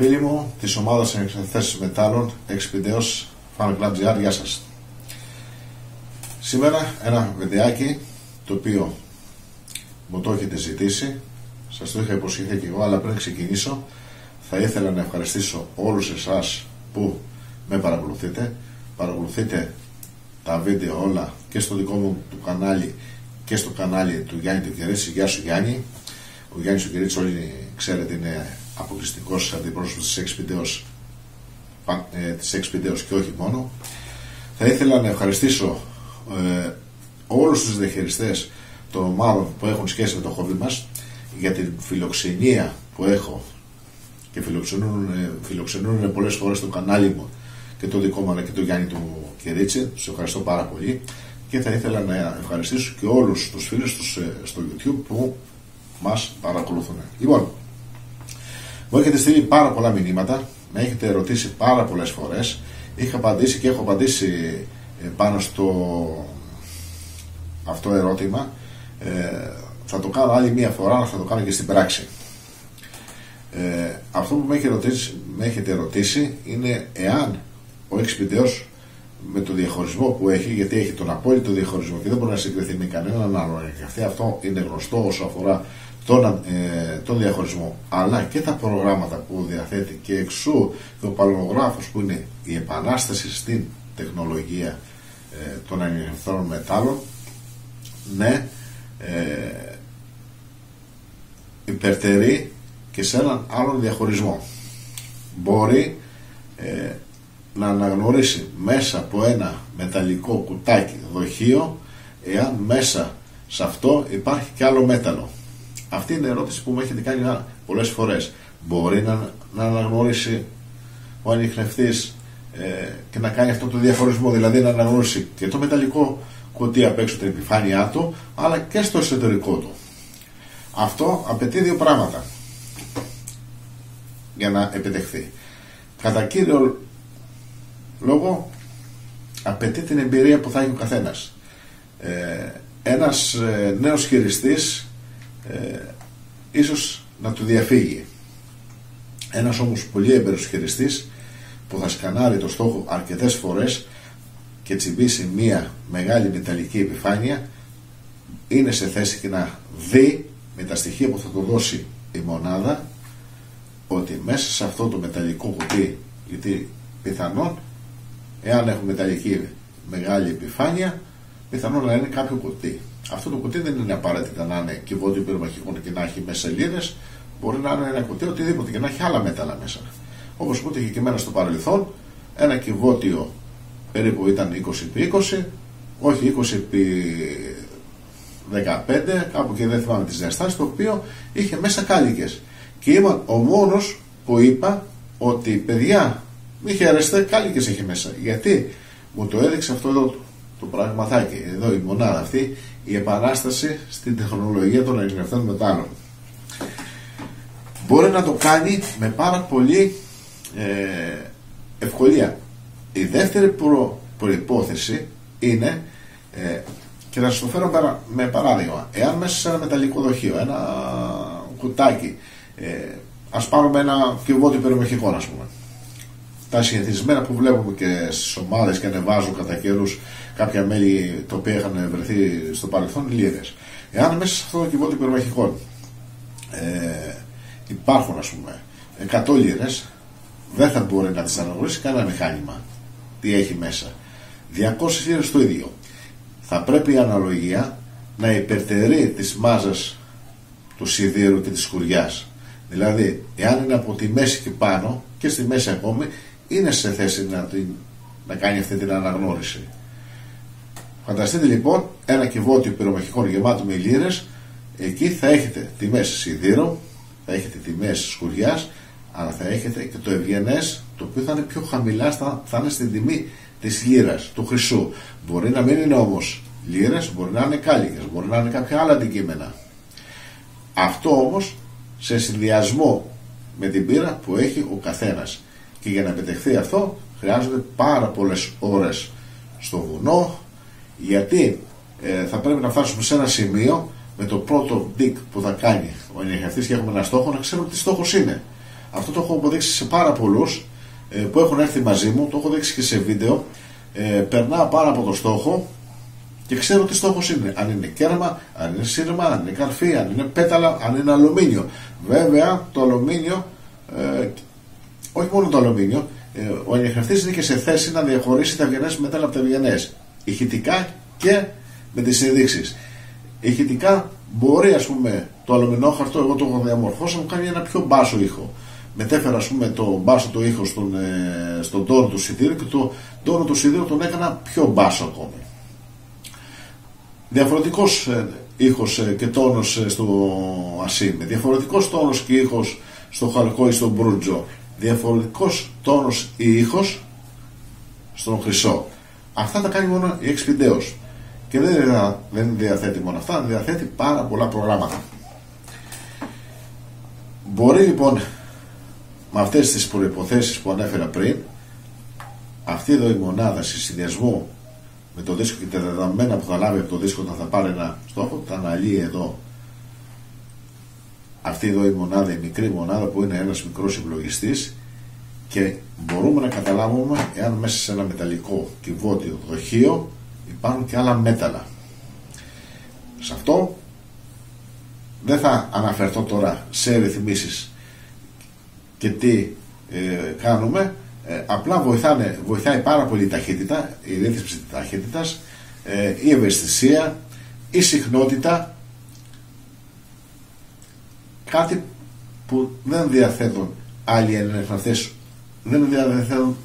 Φίλοι μου της ομάδας εκθέσεις μετάλλων Expedios Fan Club GR, γεια σας. Σήμερα ένα βιντεάκι το οποίο μου το έχετε ζητήσει, σας το είχα υποσχεθεί και εγώ, αλλά πριν ξεκινήσω θα ήθελα να ευχαριστήσω όλους εσάς που με παρακολουθείτε τα βίντεο όλα και στο δικό μου του κανάλι και στο κανάλι του Γιάννη του Κερίτσι. Γεια σου Γιάννη. Ο Γιάννης του Κερίτσι, όλοι ξέρετε, είναι αποκλειστικός αντιπρόσωπος της Expedios και όχι μόνο. Θα ήθελα να ευχαριστήσω όλους τους διαχειριστές των ομάδων που έχουν σχέση με το χόμπι μας για την φιλοξενία που έχω και φιλοξενούν πολλές φορές το κανάλι μου και το δικό μου αλλά και το Γιάννη του Κερίτσι. Τους ευχαριστώ πάρα πολύ και θα ήθελα να ευχαριστήσω και όλους τους φίλους τους στο YouTube που μας παρακολουθούν. Λοιπόν, μου έχετε στείλει πάρα πολλά μηνύματα, με έχετε ερωτήσει πάρα πολλές φορές. Είχα απαντήσει και έχω απαντήσει πάνω στο αυτό ερώτημα. Θα το κάνω άλλη μία φορά, αλλά θα το κάνω και στην πράξη. Αυτό που με έχετε ρωτήσει είναι εάν ο Expedios με το διαχωρισμό που έχει, γιατί έχει τον απόλυτο διαχωρισμό και δεν μπορεί να συγκριθεί με κανέναν άλλο, και αυτό είναι γνωστό όσο αφορά τον διαχωρισμό, αλλά και τα προγράμματα που διαθέτει και εξού και ο παλαιογράφος που είναι η επανάσταση στην τεχνολογία των ανιχνευτών μετάλλων, ναι, υπερτερεί και σε έναν άλλον διαχωρισμό. Μπορεί να αναγνωρίσει μέσα από ένα μεταλλικό κουτάκι δοχείο εάν μέσα σε αυτό υπάρχει και άλλο μέταλλο. Αυτή είναι η ερώτηση που μου έχετε κάνει πολλές φορές. Μπορεί να αναγνωρίσει ο ανιχνευτής και να κάνει αυτό το διαχωρισμό, δηλαδή να αναγνωρίσει και το μεταλλικό κουτί απ' έξω, την επιφάνειά του, αλλά και στο εσωτερικό του. Αυτό απαιτεί δύο πράγματα για να επιτευχθεί. Κατά κύριο λόγο απαιτεί την εμπειρία που θα έχει ο καθένας. Ένας νέος χειριστής ίσως να του διαφύγει. Ένας όμως πολύ έμπειρος χειριστής που θα σκανάρει το στόχο αρκετές φορές και τσιμπήσει μία μεγάλη μεταλλική επιφάνεια, είναι σε θέση και να δει με τα στοιχεία που θα του δώσει η μονάδα ότι μέσα σε αυτό το μεταλλικό κουτί, γιατί πιθανόν εάν έχουμε μεταλλική μεγάλη επιφάνεια, πιθανόν να είναι κάποιο κουτί. Αυτό το κουτί δεν είναι απαραίτητα να είναι κυβότιο πυρομαχικών και να έχει μέσα σελίδες, μπορεί να είναι ένα κουτί οτιδήποτε και να έχει άλλα μέταλλα μέσα. Όπως που είχε και εμένα στο παρελθόν, ένα κυβότιο περίπου ήταν 20x20, όχι 20x15, κάπου και δεν θυμάμαι τις διαστάσεις, το οποίο είχε μέσα κάλικες. Και είμαι ο μόνος που είπα ότι παιδιά, μη χαίρεστε, κάλικες έχει μέσα. Γιατί μου το έδειξε αυτό εδώ το πραγματάκι, εδώ η μονάδα αυτή, η επανάσταση στην τεχνολογία των ανιχνευτών μετάλλων. Μπορεί να το κάνει με πάρα πολύ ευκολία. Η δεύτερη προϋπόθεση είναι, και θα σας το φέρω με παράδειγμα, εάν μέσα σε ένα μεταλλικό δοχείο, ένα κουτάκι, ας πάρουμε ένα κυβότιο πυρομαχικό, ας πούμε, τα συνηθισμένα που βλέπουμε και στις ομάδες και ανεβάζουν κατά καιρούς κάποια μέλη τα οποία είχαν βρεθεί στο παρελθόν, λίρες. Εάν μέσα σε αυτό το κυβότιο πυρομαχικών υπάρχουν, ας πούμε, 100 λίρες, δεν θα μπορεί να τις αναγνωρίσει κανένα μηχάνημα τι έχει μέσα. 200 λίρες το ίδιο. Θα πρέπει η αναλογία να υπερτερεί της μάζας του σιδήρου και της σκουριάς. Δηλαδή, εάν είναι από τη μέση και πάνω και στη μέση ακόμη, είναι σε θέση να κάνει αυτή την αναγνώριση. Φανταστείτε λοιπόν ένα κυβότιο πυρομαχικών γεμάτο με λίρες, εκεί θα έχετε τιμές σιδήρου, θα έχετε τιμές σκουριάς, αλλά θα έχετε και το ευγενές, το οποίο θα είναι πιο χαμηλά, θα είναι στην τιμή της λίρας, του χρυσού. Μπορεί να μην είναι όμως λίρες, μπορεί να είναι κάλικες, μπορεί να είναι κάποια άλλα αντικείμενα. Αυτό όμως σε συνδυασμό με την πείρα που έχει ο καθένας. Και για να επιτευχθεί αυτό χρειάζονται πάρα πολλές ώρες στο βουνό, γιατί θα πρέπει να φτάσουμε σε ένα σημείο με το πρώτο dig που θα κάνει ο ανιχνευτής και έχουμε ένα στόχο, να ξέρουμε τι στόχος είναι. Αυτό το έχω αποδείξει σε πάρα πολλούς που έχουν έρθει μαζί μου, το έχω δείξει και σε βίντεο. Περνάω πάνω από το στόχο και ξέρω τι στόχος είναι. Αν είναι κέρμα, αν είναι σύρμα, αν είναι καρφί, αν είναι πέταλα, αν είναι αλουμίνιο. Βέβαια το αλουμίνιο, όχι μόνο το αλουμίνιο, ο ανιχνευτής είναι και σε θέση να διαχωρίσει τα ευγενές μέταλλα από τα ευγενές. Ηχητικά και με τις ενδείξεις. Ηχητικά μπορεί, ας πούμε, το αλουμινόχαρτο, εγώ το έχω διαμορφώσει, μου κάνει ένα πιο μπάσο ήχο. Μετέφερα, ας πούμε, το μπάσο το ήχο στον τόνο του σιδήρου και το τόνο του σιδήρου τον έκανα πιο μπάσο ακόμη. Διαφορετικός ήχος και τόνος στο ασίμι, διαφορετικός τόνος και ήχος στο χαλκό ή στο μπρούτζο, διαφορετικός τόνος ή ήχος στον χρυσό. Αυτά τα κάνει μόνο η Expideos. Και δεν διαθέτει μόνο αυτά, διαθέτει πάρα πολλά προγράμματα. Μπορεί λοιπόν με αυτές τις προϋποθέσεις που ανέφερα πριν, αυτή εδώ η μονάδα σε συνδυασμό με το δίσκο και τα δεδομένα που θα λάβει από το δίσκο όταν θα πάρει ένα στόχο, τα αναλύει εδώ. Αυτή εδώ η μονάδα, η μικρή μονάδα που είναι ένας μικρός υπολογιστής, και μπορούμε να καταλάβουμε εάν μέσα σε ένα μεταλλικό κυβότιο δοχείο υπάρχουν και άλλα μέταλλα. Σε αυτό δεν θα αναφερθώ τώρα σε ρυθμίσεις και τι κάνουμε. Απλά βοηθάει πάρα πολύ η ταχύτητα, η ρύθμιση της ταχύτητας, η ευαισθησία, η συχνότητα, κάτι που δεν διαθέτουν άλλοι ανιχνευτές.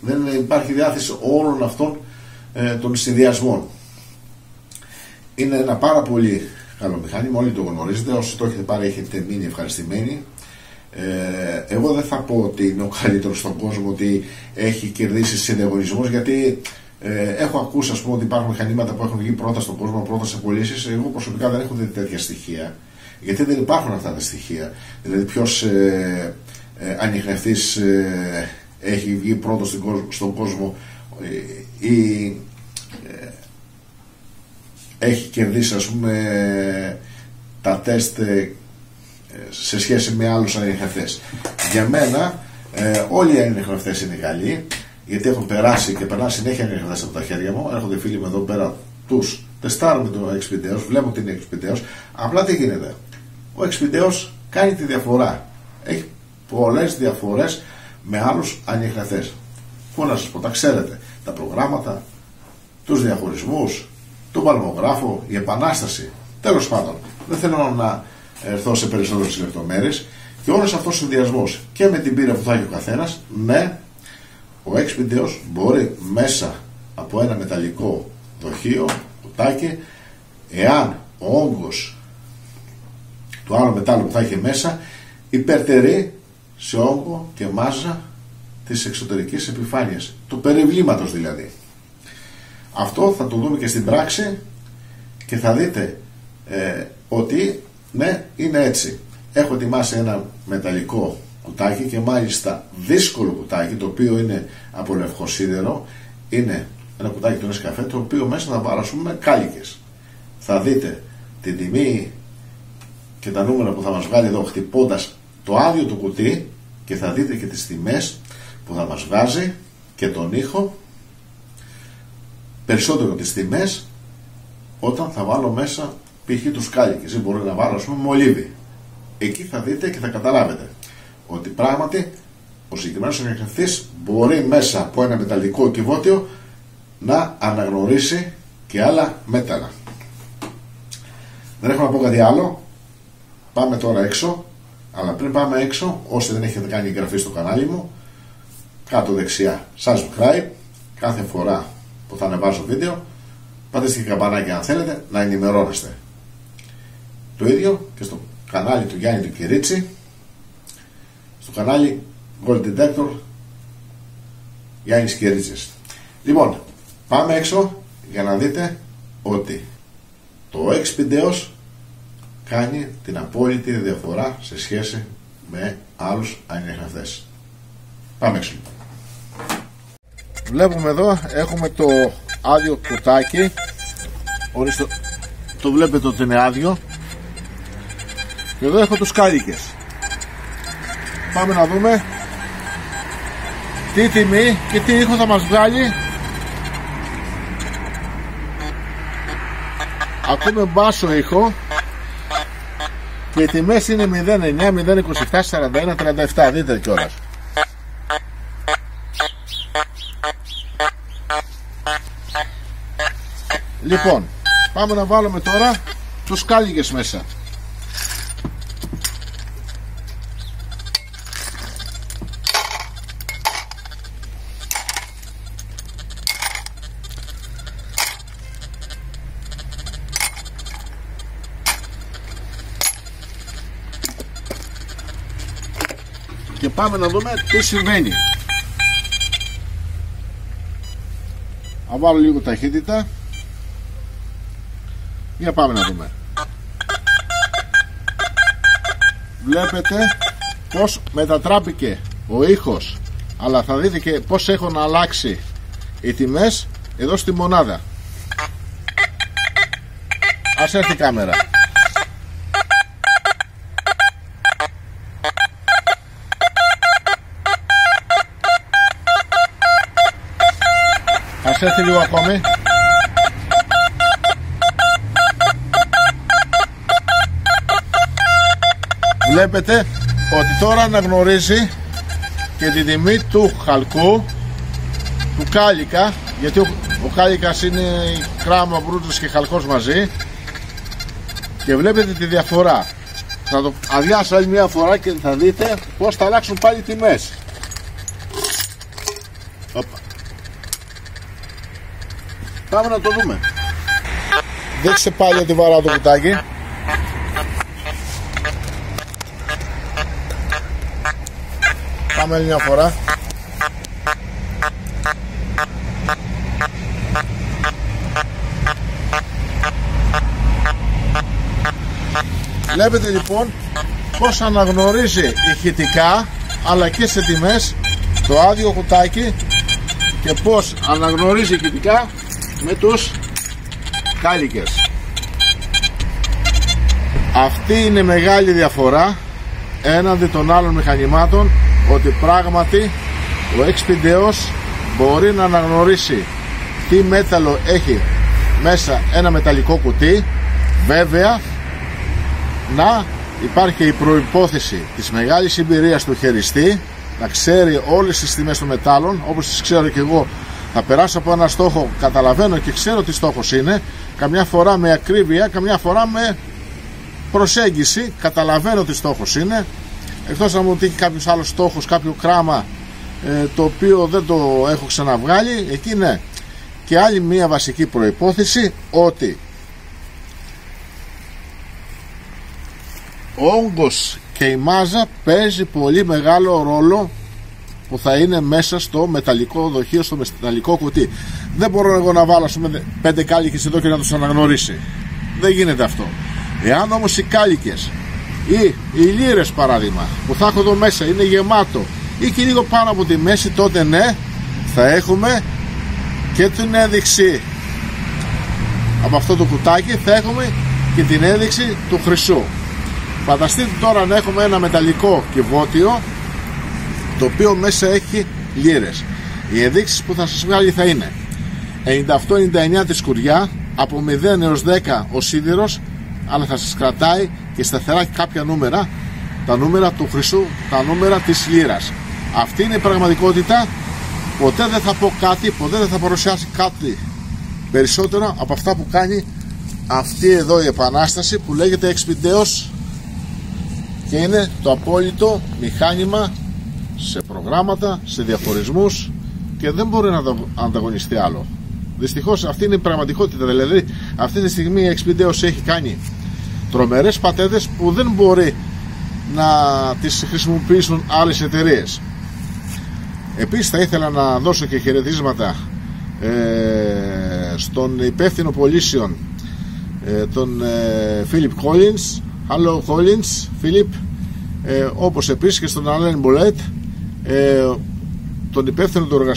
Δεν υπάρχει διάθεση όλων αυτών των συνδυασμών. Είναι ένα πάρα πολύ καλό μηχάνημα, όλοι το γνωρίζετε, όσοι το έχετε πάρει έχετε μείνει ευχαριστημένοι. Εγώ δεν θα πω ότι είναι ο καλύτερος στον κόσμο, ότι έχει κερδίσει σε διαγωνισμούς, γιατί έχω ακούσει, ας πούμε, ότι υπάρχουν μηχανήματα που έχουν βγει πρώτα στον κόσμο, πρώτα σε πωλήσεις. Εγώ προσωπικά δεν έχω δει τέτοια στοιχεία, γιατί δεν υπάρχουν αυτά τα στοιχεία. Δηλαδή ποιος ανιχνευτής έχει βγει πρώτος στον κόσμο ή έχει κερδίσει, ας πούμε, τα τεστ σε σχέση με άλλους ανιχνευτές. Για μένα όλοι οι ανιχνευτές είναι καλοί, γιατί έχουν περάσει και περνάνε συνέχεια ανιχνευτές από τα χέρια μου. Έρχονται φίλοι μου εδώ πέρα, τους τεστάρουμε το Expideos, βλέπω την Expideos. Απλά τι γίνεται, ο Expideos κάνει τη διαφορά, έχει πολλές διαφορές με άλλους ανιχνευτές. Πού να σας πω, τα ξέρετε, τα προγράμματα, τους διαχωρισμούς, τον παλμογράφο, η επανάσταση, τέλος πάντων. Δεν θέλω να έρθω σε περισσότερες λεπτομέρειες. Και όλος αυτός ο συνδυασμός και με την πείρα που θα έχει ο καθένας, ναι, ο Expideos μπορεί μέσα από ένα μεταλλικό δοχείο, κουτάκι, εάν ο όγκος του άλλου μετάλλου που θα έχει μέσα υπερτερεί σε όγκο και μάζα της εξωτερικής επιφάνειας, του περιβλήματος δηλαδή. Αυτό θα το δούμε και στην πράξη και θα δείτε ότι ναι, είναι έτσι. Έχω ετοιμάσει ένα μεταλλικό κουτάκι, και μάλιστα δύσκολο κουτάκι, το οποίο είναι από λευκοσίδερο. Είναι ένα κουτάκι του Νεσκαφέ, το οποίο μέσα θα παρασούμε κάλικες. Θα δείτε την τιμή και τα νούμερα που θα μας βγάλει εδώ χτυπώντας το άδειο του κουτί, και θα δείτε και τις τιμές που θα μας βγάζει και τον ήχο, περισσότερο τις τιμές όταν θα βάλω μέσα π.χ. τους κάλικες, ή μπορεί να βάλω, ας πούμε, μολύβι. Εκεί θα δείτε και θα καταλάβετε ότι πράγματι ο συγκεκριμένος ανιχνευτής μπορεί μέσα από ένα μεταλλικό κυβότιο να αναγνωρίσει και άλλα μέταλλα. Δεν έχω να πω κάτι άλλο. Πάμε τώρα έξω. Αλλά πριν πάμε έξω, όσοι δεν έχετε κάνει εγγραφή στο κανάλι μου, κάτω δεξιά subscribe. Κάθε φορά που θα ανεβάζω βίντεο, πατήστε και καμπανάκι αν θέλετε να ενημερώνεστε. Το ίδιο και στο κανάλι του Γιάννη του Κυρίτσι, στο κανάλι Gold Detector Γιάννης Κυρίτσης. Λοιπόν, πάμε έξω για να δείτε ότι το Expideos κάνει την απόλυτη διαφορά σε σχέση με άλλους ανιχνευτές. Πάμε έξω. Βλέπουμε εδώ, έχουμε το άδειο κουτάκι. Ορίστε, το βλέπετε ότι είναι άδειο. Και εδώ έχω τους κάλικες. Πάμε να δούμε τι τιμή και τι ήχο θα μας βγάλει. Ακούμε μπάσο ήχο και οι τιμές είναι 09, 027, 41, 37. Δείτε κιόλας. Λοιπόν, πάμε να βάλουμε τώρα τους κάλικες μέσα. Και πάμε να δούμε τι συμβαίνει. Θα βάλω λίγο ταχύτητα. Για πάμε να δούμε. Βλέπετε πως μετατράπηκε ο ήχος, αλλά θα δείτε και πως έχουν αλλάξει οι τιμές εδώ στη μονάδα. Ας έρθει η κάμερα. Ας έρθει λίγο ακόμη. Βλέπετε ότι τώρα αναγνωρίζει και την τιμή του χαλκού, του κάλικα, γιατί ο κάλικας είναι κράμα, μπρούτος και χαλκός μαζί, και βλέπετε τη διαφορά. Θα το αδειάσω άλλη μια φορά και θα δείτε πως θα αλλάξουν πάλι τιμές. Οπα. Πάμε να το δούμε. Δείξτε πάλι ότι βαράω το κουτάκι. Πάμε άλλη μια φορά. Βλέπετε λοιπόν πως αναγνωρίζει ηχητικά αλλά και σε τιμές το άδειο κουτάκι και πως αναγνωρίζει ηχητικά με τους κάλικες. Αυτή είναι μεγάλη διαφορά έναντι των άλλων μηχανημάτων, ότι πράγματι ο XPDEOS μπορεί να αναγνωρίσει τι μέταλλο έχει μέσα ένα μεταλλικό κουτί. Βέβαια να υπάρχει η προϋπόθεση της μεγάλης εμπειρίας του χειριστή, να ξέρει όλες τις τιμές των μετάλλων, όπως τις ξέρω και εγώ. Θα περάσω από ένα στόχο, καταλαβαίνω και ξέρω τι στόχος είναι, καμιά φορά με ακρίβεια, καμιά φορά με προσέγγιση, καταλαβαίνω τι στόχος είναι, εκτός να μου τύχει κάποιος άλλος στόχος, κάποιο κράμα το οποίο δεν το έχω ξαναβγάλει. Εκεί ναι. Και άλλη μία βασική προϋπόθεση, ότι ο όγκος και η μάζα παίζει πολύ μεγάλο ρόλο που θα είναι μέσα στο μεταλλικό δοχείο, στο μεταλλικό κουτί. Δεν μπορώ εγώ να βάλω 5 κάλικες εδώ και να τους αναγνωρίσει. Δεν γίνεται αυτό. Εάν όμως οι κάλικες ή οι λίρες παράδειγμα που θα έχω εδώ μέσα είναι γεμάτο ή και λίγο πάνω από τη μέση, τότε ναι, θα έχουμε και την ένδειξη από αυτό το κουτάκι, θα έχουμε και την ένδειξη του χρυσού. Φανταστείτε τώρα να έχουμε ένα μεταλλικό κυβότιο το οποίο μέσα έχει λίρες. Οι ενδείξεις που θα σας βγάλει θα είναι 98-99 τη σκουριά, από 0 έως 10 ο σίδηρος, αλλά θα σας κρατάει και σταθερά κάποια νούμερα, τα νούμερα του χρυσού, τα νούμερα της λίρας. Αυτή είναι η πραγματικότητα. Ποτέ δεν θα πω κάτι, ποτέ δεν θα παρουσιάσει κάτι περισσότερο από αυτά που κάνει αυτή εδώ η επανάσταση που λέγεται XPDEOS, και είναι το απόλυτο μηχάνημα σε προγράμματα, σε διαχωρισμούς, και δεν μπορεί να ανταγωνιστεί άλλο. Δυστυχώς αυτή είναι η πραγματικότητα. Δηλαδή αυτή τη στιγμή η XPDEOS έχει κάνει τρομερές πατέντες που δεν μπορεί να τις χρησιμοποιήσουν άλλες εταιρείες. Επίσης θα ήθελα να δώσω και χαιρετίσματα στον υπεύθυνο πωλήσεων, τον Philip Collins. Hello Collins, Philip, όπως επίσης και στον Alain Boulet, τον υπεύθυνο του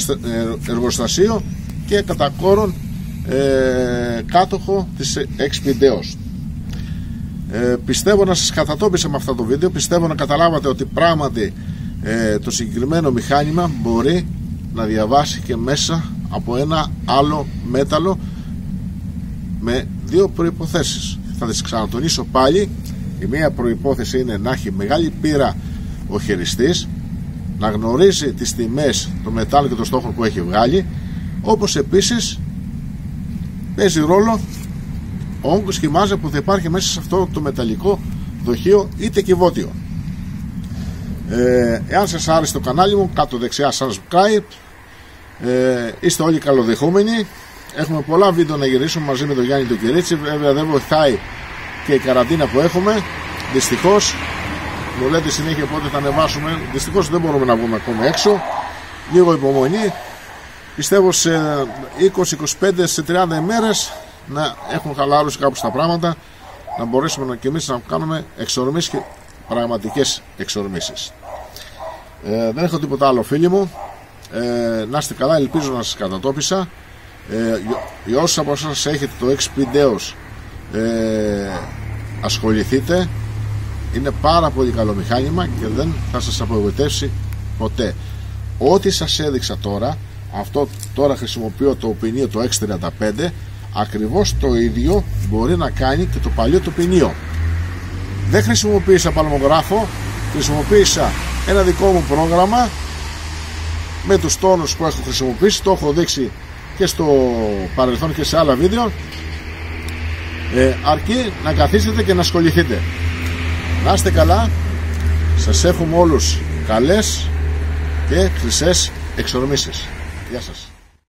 εργοστασίου και κατά κόρον κάτοχο της XPDEOS. Πιστεύω να σας κατατόπισα με αυτό το βίντεο. Πιστεύω να καταλάβατε ότι πράγματι το συγκεκριμένο μηχάνημα μπορεί να διαβάσει και μέσα από ένα άλλο μέταλλο με δύο προϋποθέσεις. Θα τις ξανατονίσω πάλι. Η μία προϋπόθεση είναι να έχει μεγάλη πείρα ο χειριστής, να γνωρίζει τις τιμές, το μετάλλο και το στόχο που έχει βγάλει, όπως επίσης παίζει ρόλο ο όγκος και η μάζα που θα υπάρχει μέσα σε αυτό το μεταλλικό δοχείο είτε κυβότιο. Εάν σας άρεσε το κανάλι μου, κάτω δεξιά subscribe. Είστε όλοι καλοδεχούμενοι. Έχουμε πολλά βίντεο να γυρίσουμε μαζί με τον Γιάννη τον Κυρίτσι. Βέβαια δεν βοηθάει και η καραντίνα που έχουμε. Δυστυχώς μου λέτε συνέχεια πότε θα ανεβάσουμε. Δυστυχώς δεν μπορούμε να βγούμε ακόμα έξω. Λίγο υπομονή. Πιστεύω σε 20-25 σε 30 ημέρες να έχουν χαλάρωση κάπου στα πράγματα, να μπορέσουμε και εμείς να κάνουμε εξορμήσεις και πραγματικές εξορμήσεις. Δεν έχω τίποτα άλλο, φίλοι μου. Να είστε καλά, ελπίζω να σας κατατόπισα. Για όσους από εσάς έχετε το XP Deus, ασχοληθείτε. Είναι πάρα πολύ καλό μηχάνημα και δεν θα σας απογοητεύσει ποτέ. Ό,τι σας έδειξα τώρα, αυτό τώρα χρησιμοποιώ το ποινίο το X35, ακριβώς το ίδιο μπορεί να κάνει και το παλιό το ποινίο. Δεν χρησιμοποίησα παλμογράφο, χρησιμοποίησα ένα δικό μου πρόγραμμα με τους τόνους που έχω χρησιμοποιήσει. Το έχω δείξει και στο παρελθόν και σε άλλα βίντεο. Αρκεί να καθίσετε και να ασχοληθείτε. Να είστε καλά. Σας εύχομαι όλους καλές και χρυσές εξορμήσεις. Γεια σας.